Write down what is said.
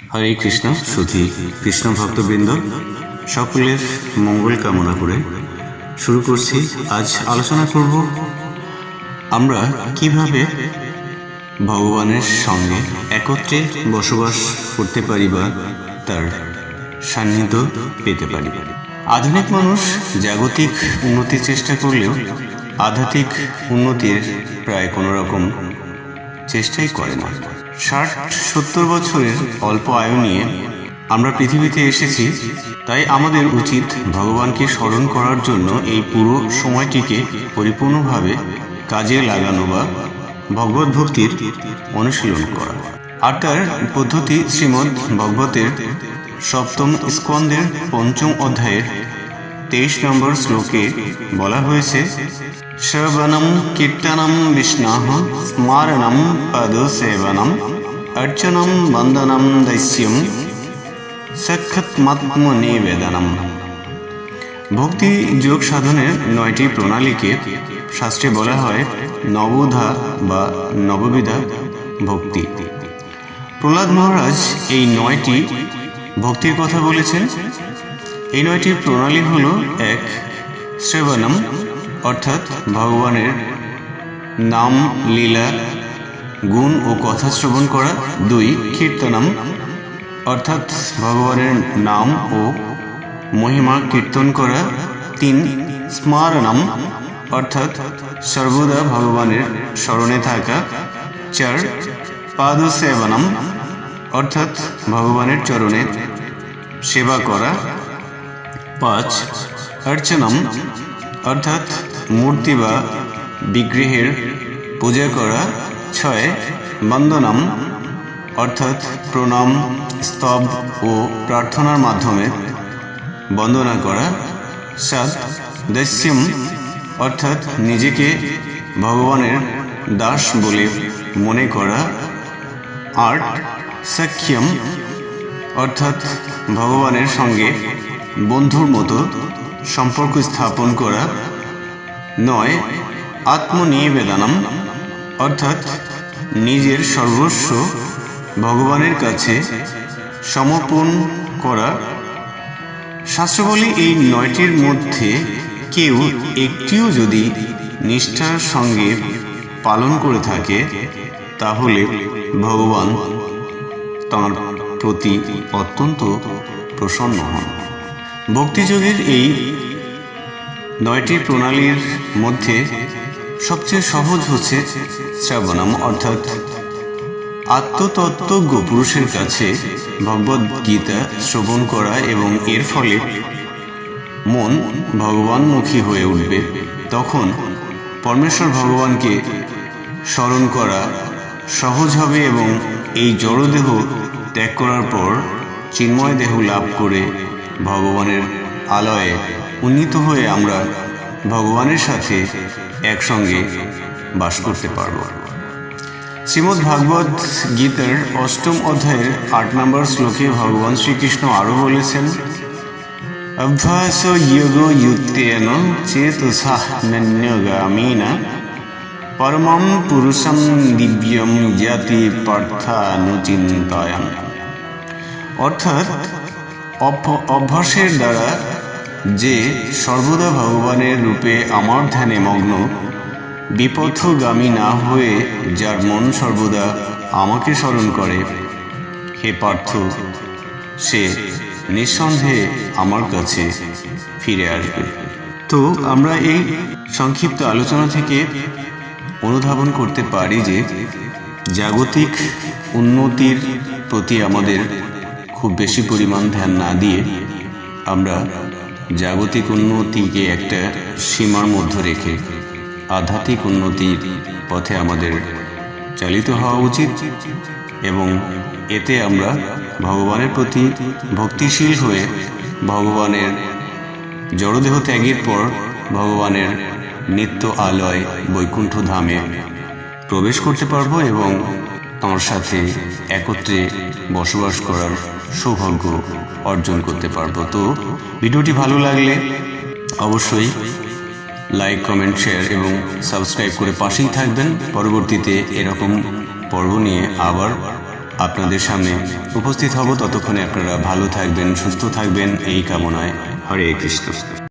হরে কৃষ্ণ। সুধী কৃষ্ণ ভক্তবৃন্দ, সকলের মঙ্গল কামনা করে শুরু করছি। আজ আলোচনা করব আমরা কিভাবে ভগবানের সঙ্গে একত্রে বসবাস করতে পারি বা তার সান্নিধ্য পেতে পারি। আধুনিক মানুষ জাগতিক উন্নতির চেষ্টা করলেও আধ্যাত্মিক উন্নতির প্রায় কোনো রকম চেষ্টাই করে না। 60-70 বছরের অল্প আয়ু নিয়ে আমরা পৃথিবীতে এসেছি, তাই আমাদের উচিত ভগবানকে স্মরণ করার জন্য এই পুরো সময়টিকে পরিপূর্ণভাবে কাজে লাগানো বা ভগবত ভক্তির অনুশীলন করা। আর তার পদ্ধতি শ্রীমদ্ ভগবতের 7ম স্কন্ধের 5ম অধ্যায়ের 23 নম্বর শ্লোকে বলা হয়েছে, শ্রবণম কীর্তনম বিষ্ণাঃ স্মারণম পদসেবনম অর্চনম বন্দনম দস্যম সখ্যাত্মাত্মনিবেদনম। ভক্তি যোগ সাধনের 9টি প্রণালীকে শাস্ত্রে বলা হয় নবধা বা নববিধা ভক্তি। প্রহ্লাদ মহারাজ এই 9টি ভক্তির কথা বলেছেন। এই 9টি প্রণালী হল: 1. শ্রবণম, অর্থাৎ ভগবানের নাম লীলা গুণ ও কথা শ্রবণ করা। 2. কীর্তনম, অর্থাৎ ভগবানের নাম ও মহিমা কীর্তন করা। 3. স্মারণম, অর্থাৎ সর্বদা ভগবানের স্মরণে থাকা। 4. পাদসেবনম, অর্থাৎ ভগবানের চরণে সেবা করা। 5. অর্চনম, অর্থাৎ মূর্তি বা বিগ্রহের পূজা করা। 6. বন্দনম, অর্থাৎ প্রণাম, স্তব ও প্রার্থনার মাধ্যমে বন্দনা করা। 7. দস্যম, অর্থাৎ নিজেকে ভগবানের দাস বলে মনে করা। 8. সখ্যম, অর্থাৎ ভগবানের সঙ্গে বন্ধুর মতো সম্পর্ক স্থাপন করা। 9. আত্মনিবেদনম, অর্থাৎ নিজের সর্বস্ব ভগবানের কাছে সমর্পণ করা। শাস্ত্র বলে এই 9টির মধ্যে কেউ একটিও যদি নিষ্ঠার সঙ্গে পালন করে থাকে, তাহলে ভগবান তাঁর প্রতি অত্যন্ত প্রসন্ন হন। ভক্তিযোগের এই 9টি প্রণালীর মধ্যে সবচেয়ে সহজ হচ্ছে শ্রবণম, অর্থাৎ আত্মতত্ত্বজ্ঞ পুরুষের কাছে ভগবদ গীতা শ্রবণ করা, এবং এর ফলে মন ভগবানমুখী হয়ে উঠবে। তখন পরমেশ্বর ভগবানকে স্মরণ করা সহজ হবে এবং এই জড়দেহ ত্যাগ করার পর চিন্ময় দেহ লাভ করে ভগবানের আলয়ে উন্নীত হয়ে আমরা ভগবানের সাথে একসঙ্গে বাস করতে পারব। শ্রীমদ্ ভাগবত গীতার 8ম অধ্যায়ের 8 নম্বর শ্লোকে ভগবান শ্রীকৃষ্ণ আরও বলেছেন, অভ্যাস যোগ যুক্তেন চেতসা নন্যগামিনা পরমম পুরুষম দিব্যম জ্ঞাতি পার্থানুচিন্তয়ন। অর্থাৎ অভ্যাসের দ্বারা যে সর্বদা ভগবানের রূপে আমার ধ্যানে মগ্ন, বিপথগামী না হয়ে যার মন সর্বদা আমাকে স্মরণ করে, হে পার্থ, সে নিঃসন্দেহে আমার কাছে ফিরে আসবে। তো আমরা এই সংক্ষিপ্ত আলোচনা থেকে অনুধাবন করতে পারি যে জাগতিক উন্নতির প্রতি আমাদের খুব বেশি পরিমাণ ধ্যান না দিয়ে আমরা জাগতিক উন্নতিকে একটা সীমার মধ্যে রেখে আধ্যাত্মিক উন্নতির পথে আমাদের চালিত হওয়া উচিত, এবং এতে আমরা ভগবানের প্রতি ভক্তিশীল হয়ে ভগবানের জড়দেহ ত্যাগের পর ভগবানের নিত্য আলয় বৈকুণ্ঠ ধামে প্রবেশ করতে পারবো এবং আমার সাথে একত্রে বসবাস করার সৌভাগ্য অর্জন করতে পারবো। তো ভিডিওটি ভালো লাগলে অবশ্যই লাইক, কমেন্ট, শেয়ার এবং সাবস্ক্রাইব করে পাশেই থাকবেন। পরবর্তীতে এরকম পর্ব নিয়ে আবার আপনাদের সামনে উপস্থিত হব। ততক্ষণে আপনারা ভালো থাকবেন, সুস্থ থাকবেন এই কামনায়। হরে কৃষ্ণ।